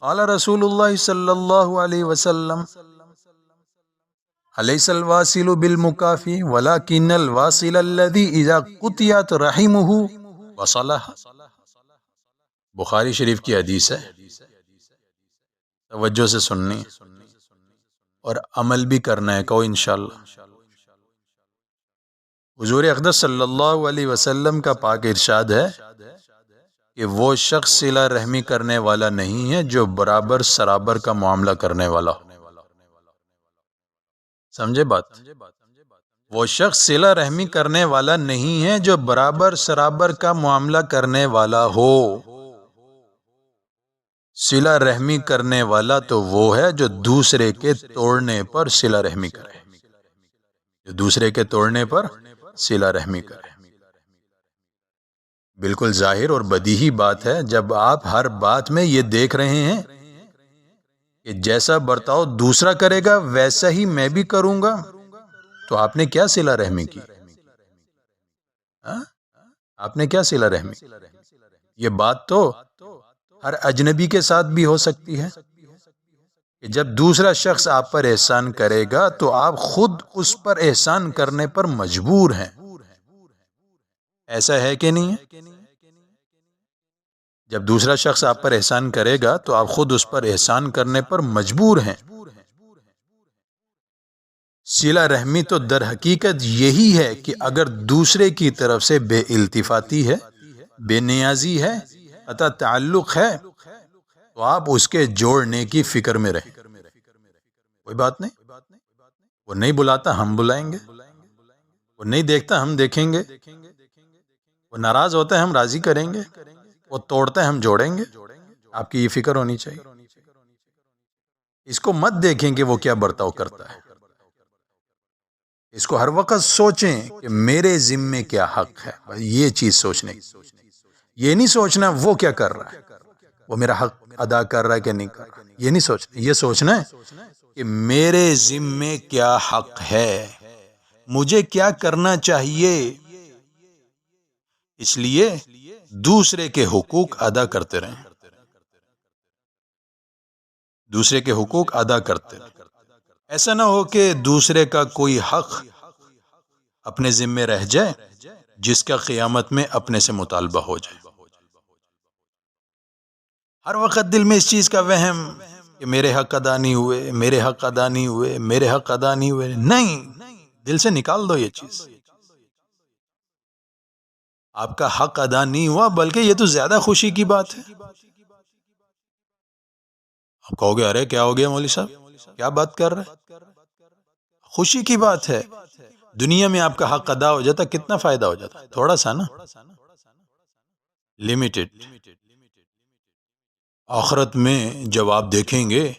قال رسول اللہ صلی اللہ علیہ وسلم الیس الواصل بالمکافی ولکن الواصل الذی اذا قطعت رحمہ وصلہ۔ بخاری شریف کی حدیث ہے، توجہ سے سننی اور عمل بھی کرنا ہے، کہو انشاءاللہ۔ حضور اقدس صلی اللہ علیہ وسلم کا پاک ارشاد ہے کہ وہ شخص صلہ رحمی کرنے والا نہیں ہے جو برابر سرابر کا معاملہ کرنے والا ہو۔ سمجھے بات؟ وہ شخص صلہ رحمی کرنے والا نہیں ہے جو برابر سرابر کا معاملہ کرنے والا ہو۔ صلہ رحمی کرنے والا تو وہ ہے جو دوسرے کے توڑنے پر صلہ رحمی کرے، جو دوسرے کے توڑنے پر صلہ رحمی کرے۔ بالکل ظاہر اور بدیہی بات ہے، جب آپ ہر بات میں یہ دیکھ رہے ہیں کہ جیسا برتاؤ دوسرا کرے گا ویسا ہی میں بھی کروں گا، تو آپ نے کیا صلہ رحمی کی؟ آپ نے کیا صلہ رحمی؟ یہ بات تو ہر اجنبی کے ساتھ بھی ہو سکتی ہے کہ جب دوسرا شخص آپ پر احسان کرے گا تو آپ خود اس پر احسان کرنے پر مجبور ہیں۔ ایسا ہے کہ نہیں ہے؟ جب دوسرا شخص آپ پر احسان کرے گا تو آپ خود اس پر احسان کرنے پر مجبور ہیں۔ صلہ رحمی تو در حقیقت یہی ہے کہ اگر دوسرے کی طرف سے بے التفاتی ہے، بے نیازی ہے، قطع تعلق ہے، تو آپ اس کے جوڑنے کی فکر میں رہیں۔ کوئی بات نہیں، وہ نہیں بلاتا ہم بلائیں گے، وہ نہیں دیکھتا ہم دیکھیں گے، وہ ناراض ہوتا ہے ہم راضی کریں گے، وہ توڑتا ہے ہم جوڑیں گے۔ آپ کی یہ فکر ہونی چاہیے۔ اس کو مت دیکھیں کہ وہ کیا برتاؤ کرتا ہے، اس کو ہر وقت سوچیں کہ میرے ذمے کیا حق ہے، یہ چیز سوچنے کی۔ یہ نہیں سوچنا وہ کیا کر رہا ہے، وہ میرا حق ادا کر رہا ہے کہ نہیں کر رہا، یہ نہیں سوچنا۔ یہ سوچنا ہے کہ میرے ذمے کیا حق ہے، مجھے کیا کرنا چاہیے۔ اس لیے دوسرے کے حقوق ادا کرتے رہیں، دوسرے کے حقوق ادا کرتے رہیں۔ ایسا نہ ہو کہ دوسرے کا کوئی حق اپنے ذمے رہ جائے جس کا قیامت میں اپنے سے مطالبہ ہو جائے۔ ہر وقت دل میں اس چیز کا وہم کہ میرے حق ادا نہیں ہوئے، میرے حق ادا نہیں ہوئے، میرے حق ادا نہیں ہوئے، نہیں، دل سے نکال دو یہ چیز۔ آپ کا حق ادا نہیں ہوا بلکہ یہ تو زیادہ خوشی کی بات ہے۔ آپ کہو گے ارے کیا ہو گیا مولوی صاحب، کیا بات کر رہے؟ خوشی کی بات ہے۔ دنیا میں آپ کا حق ادا ہو جاتا کتنا فائدہ ہو جاتا، تھوڑا سا نا، لمیٹڈ۔ آخرت میں جب آپ دیکھیں گے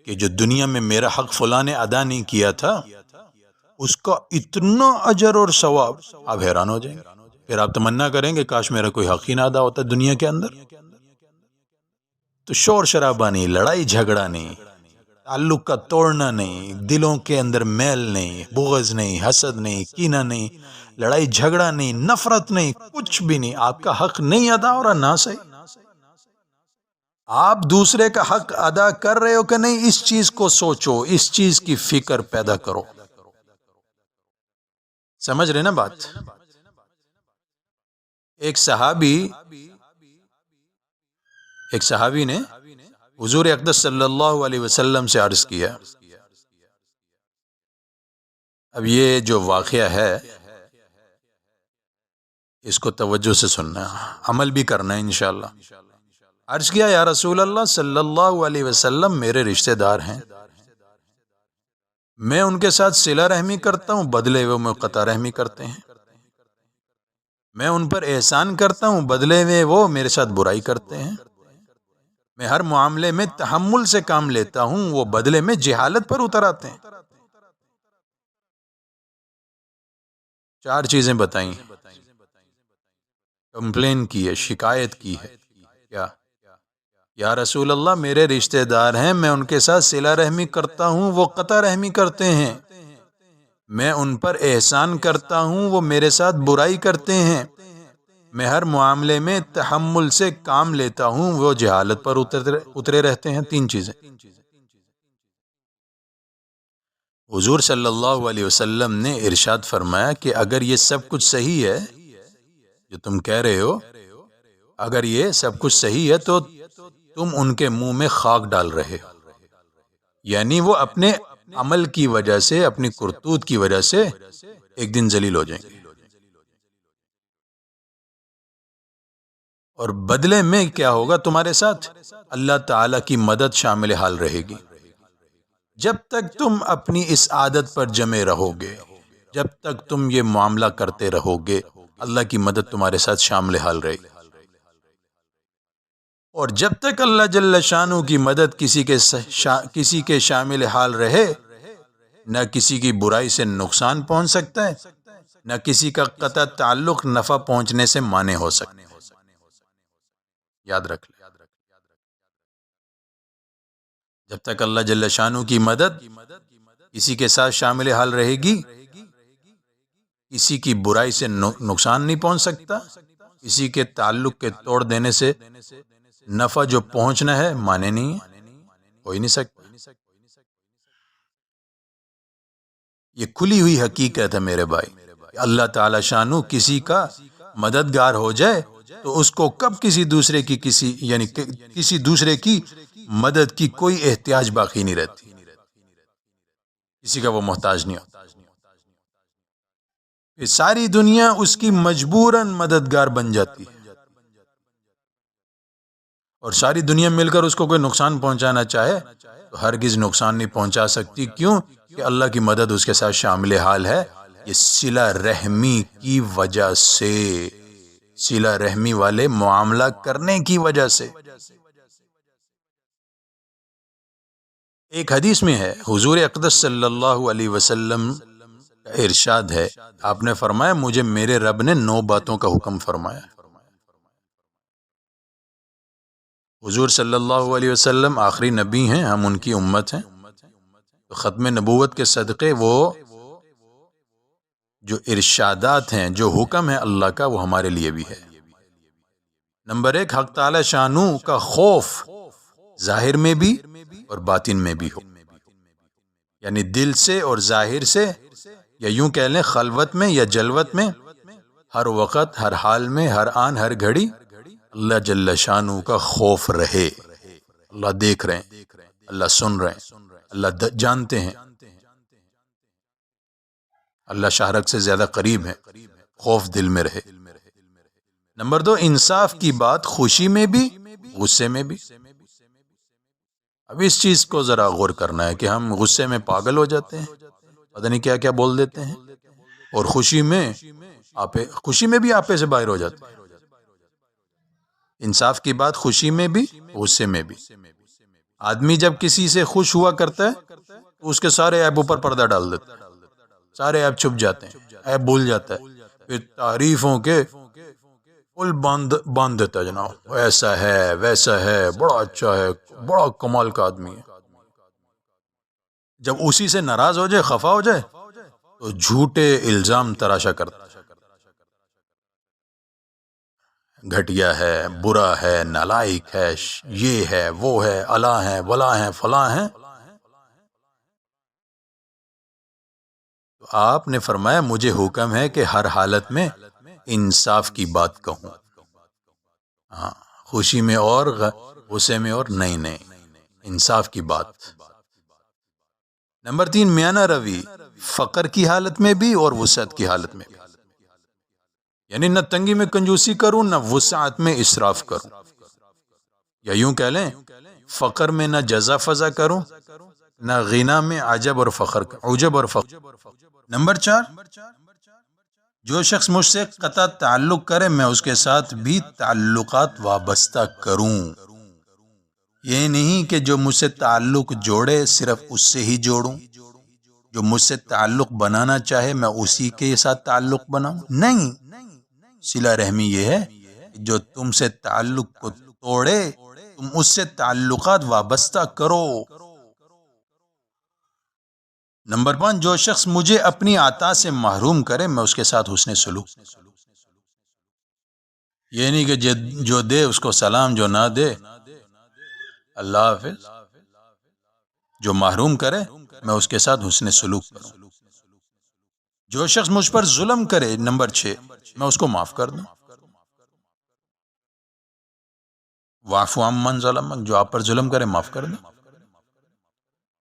کہ جو دنیا میں میرا حق فلاں نے ادا نہیں کیا تھا، اس کا اتنا اجر اور ثواب، آپ حیران ہو جائیں گے۔ پھر آپ تمنا کریں گے کاش میرا کوئی حق ہی نہ ادا ہوتا دنیا کے اندر۔ تو شور شرابہ نہیں، لڑائی جھگڑا نہیں، تعلق کا توڑنا نہیں، دلوں کے اندر میل نہیں، بغض نہیں، حسد نہیں، کینہ نہیں، لڑائی جھگڑا نہیں، نفرت نہیں، کچھ بھی نہیں۔ آپ کا حق نہیں ادا ہو رہا، نہ صحیح، آپ دوسرے کا حق ادا کر رہے ہو کہ نہیں، اس چیز کو سوچو، اس چیز کی فکر پیدا کرو۔ سمجھ رہے نا بات؟ ایک صحابی نے حضور اقدس صلی اللہ علیہ وسلم سے عرض کیا۔ اب یہ جو واقعہ ہے اس کو توجہ سے سننا ہے، عمل بھی کرنا ہے انشاءاللہ۔ عرض کیا یا رسول اللہ صلی اللہ علیہ وسلم، میرے رشتہ دار ہیں، میں ان کے ساتھ صلہ رحمی کرتا ہوں، بدلے وہ میں قطع رحمی کرتے ہیں۔ میں ان پر احسان کرتا ہوں، بدلے میں وہ میرے ساتھ برائی کرتے ہیں۔ میں ہر معاملے میں تحمل سے کام لیتا ہوں، وہ بدلے میں جہالت پر اتر آتے ہیں۔ چار چیزیں بتائیں، کمپلین کی ہے، شکایت کی ہے۔ کیا؟ یا رسول اللہ میرے رشتہ دار ہیں، میں ان کے ساتھ صلہ رحمی کرتا ہوں، وہ قطع رحمی کرتے ہیں۔ میں ان پر احسان کرتا ہوں، وہ میرے ساتھ برائی کرتے ہیں۔ میں ہر معاملے میں تحمل سے کام لیتا ہوں، وہ جہالت پر اترے رہتے ہیں۔ تین چیزیں۔ حضور صلی اللہ علیہ وسلم نے ارشاد فرمایا کہ اگر یہ سب کچھ صحیح ہے جو تم کہہ رہے ہو، اگر یہ سب کچھ صحیح ہے تو تم ان کے منہ میں خاک ڈال رہے ہو، یعنی وہ اپنے عمل کی وجہ سے، اپنی کرتوت کی وجہ سے ایک دن ذلیل ہو جائیں گے، اور بدلے میں کیا ہوگا تمہارے ساتھ؟ اللہ تعالی کی مدد شامل حال رہے گی۔ جب تک تم اپنی اس عادت پر جمے رہو گے، جب تک تم یہ معاملہ کرتے رہو گے، اللہ کی مدد تمہارے ساتھ شامل حال رہے گی۔ اور جب تک اللہ جل شانہ کی مدد کسی کے شامل حال رہے، نہ کسی کی برائی سے نقصان پہنچ سکتا ہے، نہ کسی کا قطع تعلق نفع پہنچنے سے مانع ہو سکتا ہے۔ یاد رکھ لیں، جب تک اللہ جل شانہ کی مدد کسی کے ساتھ شامل حال رہے گی، کسی کی برائی سے نقصان نہیں پہنچ سکتا، کسی کے تعلق کے توڑ دینے سے نفع جو پہنچنا ہے مانے نہیں ہے، ہو ہی نہیں سکتا۔ یہ کھلی ہوئی حقیقت ہے میرے بھائی، اللہ تعالی شانو کسی کا مددگار ہو جائے تو اس کو کب کسی دوسرے کی مدد کی کوئی احتیاج باقی نہیں رہتی، کسی کا وہ محتاج نہیں ہوتا۔ ساری دنیا اس کی مجبوراً مددگار بن جاتی ہے، اور ساری دنیا مل کر اس کو کوئی نقصان پہنچانا چاہے تو ہرگز نقصان نہیں پہنچا سکتی۔ کیوں؟ کہ اللہ کی مدد اس کے ساتھ شامل حال ہے۔ یہ صلہ رحمی کی وجہ سے، صلہ رحمی والے معاملہ کرنے کی وجہ سے۔ ایک حدیث میں ہے، حضور اقدس صلی اللہ علیہ وسلم کا ارشاد ہے، آپ نے فرمایا مجھے میرے رب نے 9 باتوں کا حکم فرمایا۔ حضور صلی اللہ علیہ وسلم آخری نبی ہیں، ہم ان کی امت ہیں، تو ختم نبوت کے صدقے وہ جو ارشادات ہیں، جو حکم ہے اللہ کا، وہ ہمارے لیے بھی ہے۔ نمبر 1، حق تعالی شانو کا خوف ظاہر میں بھی اور باطن میں بھی ہو، یعنی دل سے اور ظاہر سے، یا یوں کہہ لیں خلوت میں یا جلوت میں، ہر وقت، ہر حال میں، ہر آن، ہر گھڑی اللہ جل شانہ کا خوف رہے۔ اللہ دیکھ رہے ہیں، اللہ سن رہے ہیں، اللہ جانتے ہیں، اللہ شہرک سے زیادہ قریب ہے، خوف دل میں رہے۔ نمبر 2، انصاف کی بات خوشی میں بھی غصے میں بھی۔ اب اس چیز کو ذرا غور کرنا ہے کہ ہم غصے میں پاگل ہو جاتے ہیں، پتہ نہیں کیا کیا بول دیتے ہیں، اور خوشی میں بھی آپے سے باہر ہو جاتے ہیں۔ انصاف کی بات خوشی میں بھی غصے میں بھی۔ آدمی جب کسی سے خوش ہوا کرتا ہے تو اس کے سارے عیبوں پر پردہ ڈال دیتا ہے، سارے عیب چھپ جاتے ہیں، عیب بھول جاتا ہے، پھر تعریفوں کے پل باندھ دیتا ہے، جناب ایسا ہے ویسا ہے، بڑا اچھا ہے، بڑا کمال کا آدمی ہے۔ جب اسی سے ناراض ہو جائے، خفا ہو جائے، تو جھوٹے الزام تراشا کرتا ہے، گھٹیا ہے، برا ہے، نالائق ہے، یہ ہے، وہ ہے، الا ہے، ولا ہے، فلاں ہے۔ تو آپ نے فرمایا مجھے حکم ہے کہ ہر حالت میں انصاف کی بات کہوں، ہاں، خوشی میں اور غصے میں اور، نہیں، انصاف کی بات۔ نمبر 3، میانہ روی، فقر کی حالت میں بھی اور وسعت کی حالت میں بھی، یعنی نہ تنگی میں کنجوسی کروں، نہ وسعت میں اسراف کروں، یا یوں کہہ لیں فقر میں نہ جزا فضا کروں، نہ غنا میں عجب اور فخر۔ نمبر 4، جو شخص مجھ سے قطع تعلق کرے میں اس کے ساتھ بھی تعلقات وابستہ کروں، یہ نہیں کہ جو مجھ سے تعلق جوڑے صرف اس سے ہی جوڑوں، جو مجھ سے تعلق بنانا چاہے میں اسی کے ساتھ تعلق بناؤں، نہیں۔ صلہ رحمی یہ ہے جو تم سے تعلق کو توڑے تم اس سے تعلقات وابستہ کرو۔ نمبر 5، جو شخص مجھے اپنی عطا سے محروم کرے میں اس کے ساتھ حسن سلوک یہ نہیں کہ جو دے اس کو سلام، جو نہ دے اللہ حافظ، جو محروم کرے میں اس کے ساتھ حسن سلوک کروں، جو شخص مجھ پر ظلم کرے نمبر 6 میں اس کو معاف کر دوں، واعف عمن ظلم، جو آپ پر ظلم کرے معاف کر دیں۔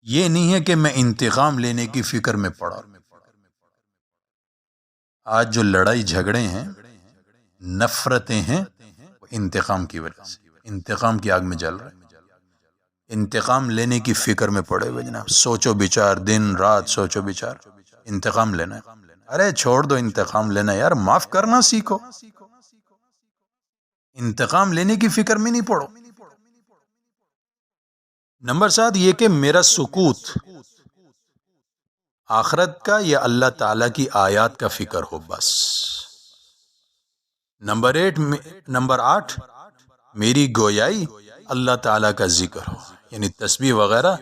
یہ نہیں ہے کہ میں انتقام لینے کی فکر میں پڑا۔ آج جو لڑائی جھگڑے ہیں، نفرتیں ہیں، وہ انتقام کی وجہ سے، انتقام کی آگ میں جل رہے ہیں، انتقام لینے کی فکر میں پڑے ہوئے جناب، سوچو بچار، دن رات سوچو بچار، انتقام لینا ہے۔ ارے چھوڑ دو انتقام لینا یار، معاف کرنا سیکھو، انتقام لینے کی فکر میں نہیں پڑو۔ نمبر 7 یہ کہ میرا سکوت آخرت کا یا اللہ تعالیٰ کی آیات کا فکر ہو بس۔ نمبر 8 میری گویائی اللہ تعالیٰ کا ذکر ہو، یعنی تسبیح وغیرہ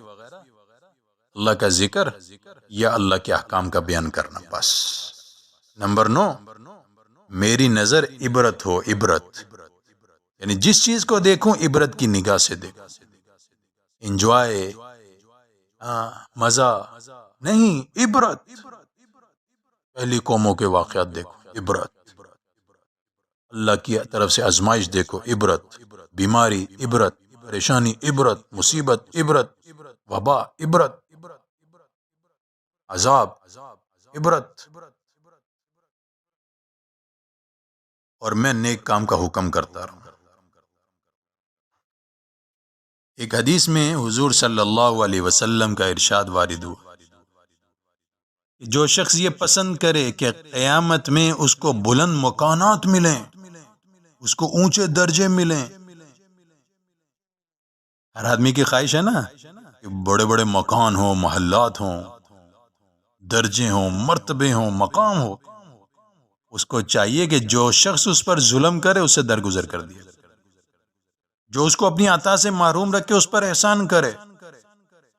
اللہ کا ذکر یا اللہ کے احکام کا بیان کرنا بس۔ نمبر 9 میری نظر عبرت ہو، عبرت یعنی جس چیز کو دیکھوں عبرت کی نگاہ سے دیکھوں، انجوائے، مزہ نہیں، عبرت، پہلی قوموں کے واقعات دیکھو عبرت، اللہ کی طرف سے آزمائش دیکھو عبرت، بیماری عبرت، پریشانی عبرت، مصیبت عبرت، وبا عبرت، عذاب عبرت، اور میں نیک کام کا حکم کرتا رہوں۔ ایک حدیث میں حضور صلی اللہ علیہ وسلم کا ارشاد وارد ہوا، جو شخص یہ پسند کرے کہ قیامت میں اس کو بلند مکانات ملیں، اس کو اونچے درجے ملیں، ہر آدمی کی خواہش ہے نا کہ بڑے بڑے مکان ہوں، محلات ہوں، درجے ہوں، مرتبے ہوں، مقام ہو، اس کو چاہیے کہ جو شخص اس پر ظلم کرے اس سے درگزر کر دیا، جو اس کو اپنی عطا سے محروم رکھے اس پر احسان کرے،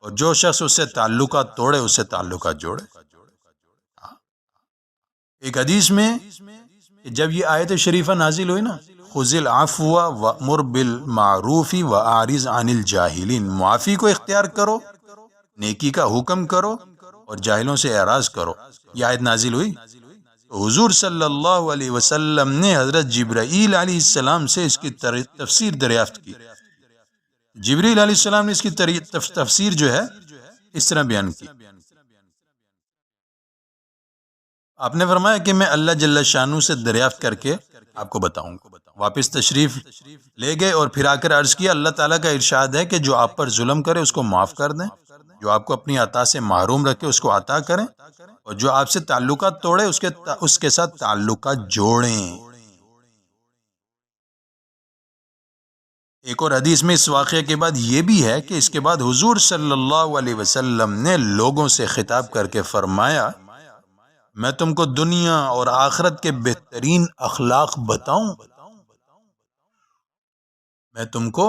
اور جو شخص اس سے تعلقات توڑے اس سے تعلقات جوڑے۔ ایک حدیث میں جب یہ آیت شریفہ نازل ہوئی نا، خذ العفو وامر بالمعروف واعرض عن الجاہلین، معافی کو اختیار کرو، نیکی کا حکم کرو اور جاہلوں سے اعراض کرو، یہ آیت نازل ہوئی تو حضور صلی اللہ علیہ وسلم نے حضرت جبرائیل علیہ السلام سے اس کی تفسیر دریافت کی۔ جبرائیل علیہ السلام نے اس کی تفسیر جو ہے اس طرح بیان کی، آپ نے فرمایا کہ میں اللہ جل شانہ سے دریافت کر کے آپ کو بتاؤں گا۔ واپس تشریف لے گئے اور پھر آ کر عرض کیا، اللہ تعالیٰ کا ارشاد ہے کہ جو آپ پر ظلم کرے اس کو معاف کر دیں، جو آپ کو اپنی عطا سے محروم رکھے اس کو عطا کریں، اور جو آپ سے تعلقات توڑے اس کے ساتھ تعلقات جوڑیں۔ ایک اور حدیث میں اس واقعے کے بعد یہ بھی ہے کہ اس کے بعد حضور صلی اللہ علیہ وسلم نے لوگوں سے خطاب کر کے فرمایا، میں تم کو دنیا اور آخرت کے بہترین اخلاق بتاؤں؟ میں تم کو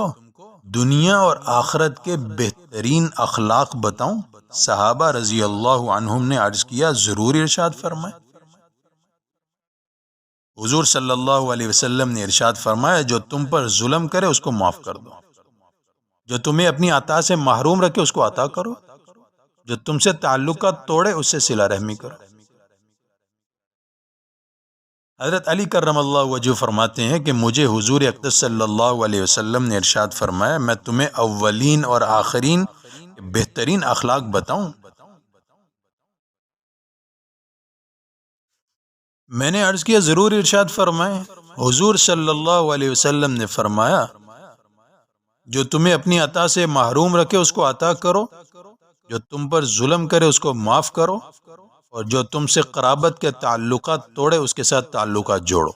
دنیا اور آخرت کے بہترین اخلاق بتاؤں؟ صحابہ رضی اللہ عنہم نے عرض کیا، ضرور ارشاد فرمائے۔ حضور صلی اللہ علیہ وسلم نے ارشاد فرمایا، جو تم پر ظلم کرے اس کو معاف کر دو، جو تمہیں اپنی عطا سے محروم رکھے اس کو عطا کرو، جو تم سے تعلقات توڑے اس سے صلہ رحمی کرو۔ حضرت علی کرم اللہ وجہ فرماتے ہیں کہ مجھے حضور اقدس صلی اللہ علیہ وسلم نے ارشاد فرمایا، میں تمہیں اولین اور آخرین بہترین اخلاق بتاؤں؟ میں نے عرض کیا، ضرور ارشاد فرمائیں۔ حضور صلی اللہ علیہ وسلم نے فرمایا، جو تمہیں اپنی عطا سے محروم رکھے اس کو عطا کرو، جو تم پر ظلم کرے اس کو معاف کرو، اور جو تم سے قرابت کے تعلقات توڑے اس کے ساتھ تعلقات جوڑو۔